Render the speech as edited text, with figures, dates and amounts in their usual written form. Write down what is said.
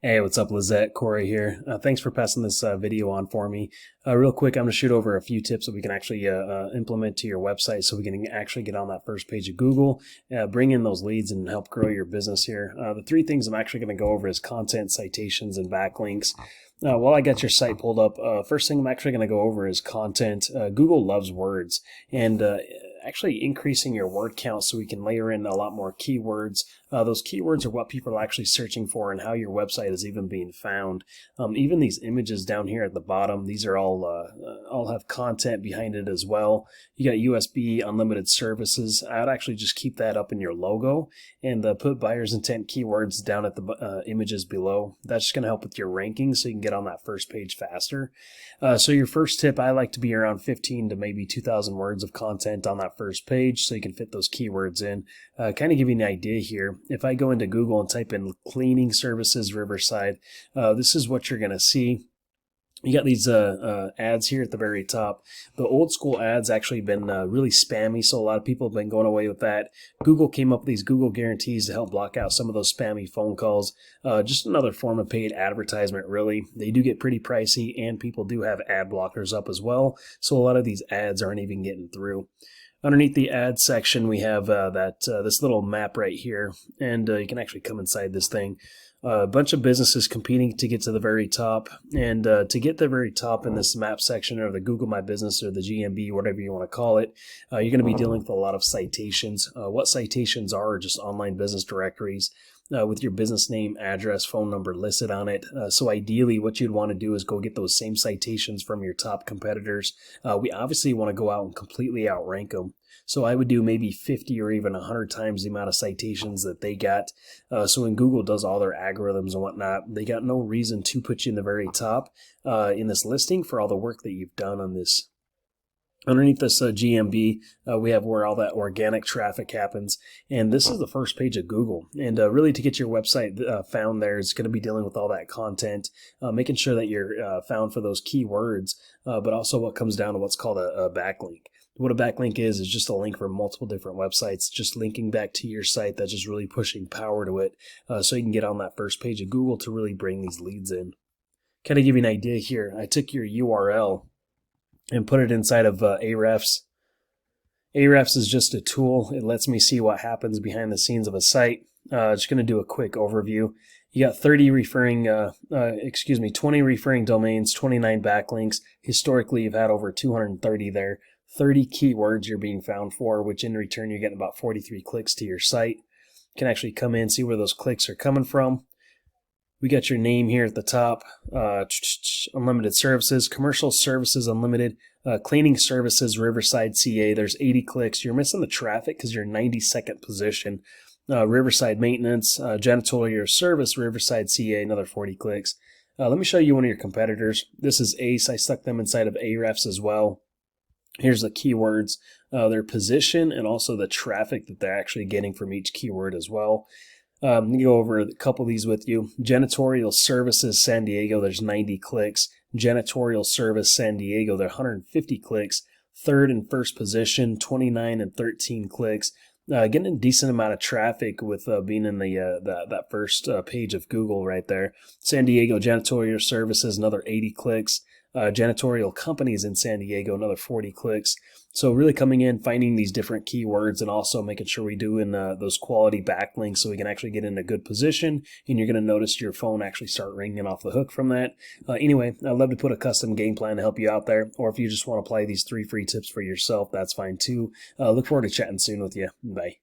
Hey, what's up, Lizette? Corey here. Thanks for passing this video on for me. Real quick, I'm going to shoot over a few tips that we can actually implement to your website so we can actually get on that first page of Google, bring in those leads, and help grow your business here. The three things I'm actually going to go over is content, citations, and backlinks. While I got your site pulled up, first thing I'm actually going to go over is content. Google loves words, and actually increasing your word count so we can layer in a lot more keywords. Those keywords are what people are actually searching for and how your website is even being found. Even these images down here at the bottom, these are all have content behind it as well. You got USB unlimited services. I'd actually just keep that up in your logo and put buyer's intent keywords down at the images below. That's just going to help with your ranking so you can get on that first page faster. So your first tip, I like to be around 15 to maybe 2,000 words of content on that first page so you can fit those keywords in. Kind of give you an idea here. If I go into Google and type in cleaning services Riverside, this is what you're going to see. You got these ads here at the very top. The old school ads actually been really spammy, so a lot of people have been going away with that. Google came up with these Google guarantees to help block out some of those spammy phone calls. Just another form of paid advertisement, really. They do get pretty pricey, and people do have ad blockers up as well, so a lot of these ads aren't even getting through. Underneath the ad section, we have this little map right here, and you can actually come inside this thing. A bunch of businesses competing to get to the very top, and to get to the very top in this map section, or the Google My Business, or the GMB, whatever you want to call it, you're going to be dealing with a lot of citations. What citations are just online business directories with your business name, address, phone number listed on it. So ideally, what you'd want to do is go get those same citations from your top competitors. We obviously want to go out and completely outrank them. So I would do maybe 50 or even 100 times the amount of citations that they got. So when Google does all their algorithms and whatnot, they got no reason to put you in the very top in this listing for all the work that you've done on this. Underneath this GMB, we have where all that organic traffic happens, and this is the first page of Google. And really, to get your website found there is going to be dealing with all that content, making sure that you're found for those keywords, but also what comes down to what's called a backlink. What a backlink is just a link from multiple different websites, just linking back to your site. That's just really pushing power to it, so you can get on that first page of Google to really bring these leads in. Kind of give you an idea here. I took your URL and put it inside of Ahrefs. Ahrefs is just a tool. It lets me see what happens behind the scenes of a site. Just going to do a quick overview. You got 20 referring domains, 29 backlinks. Historically, you've had over 230 there. 30 keywords you're being found for, which in return you're getting about 43 clicks to your site. You can actually come in, see where those clicks are coming from. We got your name here at the top, unlimited services, commercial services unlimited, cleaning services, Riverside, CA. There's 80 clicks. You're missing the traffic because you're 92nd position. Riverside maintenance, janitorial service, Riverside, CA, another 40 clicks. Let me show you one of your competitors. This is Ace. I stuck them inside of Ahrefs as well. Here's the keywords, their position, and also the traffic that they're actually getting from each keyword as well. Let me go over a couple of these with you. Janitorial Services San Diego, there's 90 clicks. Janitorial Service San Diego, there are 150 clicks. Third and first position, 29 and 13 clicks. Getting a decent amount of traffic with being in that first page of Google right there. San Diego Janitorial Services, another 80 clicks. Janitorial companies in San Diego, another 40 clicks. So really coming in, finding these different keywords, and also making sure we do in those quality backlinks so we can actually get in a good position, and you're going to notice your phone actually start ringing off the hook from that. Anyway, I'd love to put a custom game plan to help you out there, or if you just want to apply these 3 free tips for yourself, that's fine too. Look forward to chatting soon with you. Bye.